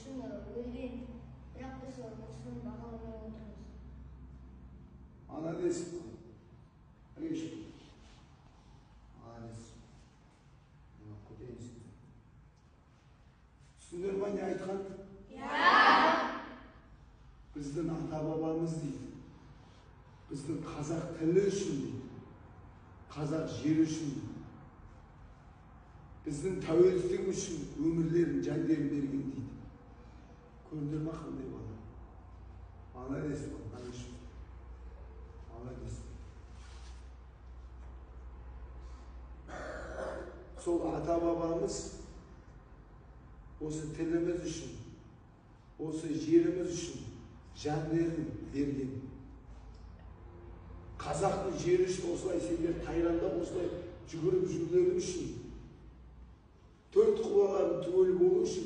ушуну өлген, бирок биз ошону багаламай отурбуз. Молодец. Отлично. Молодец. Түсіндіңдер ма не айтқан? Біздің ата-бабамыз дейді. Біздің қазақ тілі үшін дейді. Қазақ жері үшін дейді. Біздің тәуелсіздік үшін өмірлерін, жандерін берген дейді. Көрдіңдер ма қандай бала? Молодец, конечно. Молодец. Сол ата-бабамыз осы тіліміз үшін, осы жеріміз үшін жандерін берген. Қазақтың жері үшін осылай сендер тайрандап осылай жүгіріп жүргендерің үшін, төрт құбылалардың түгел болу үшін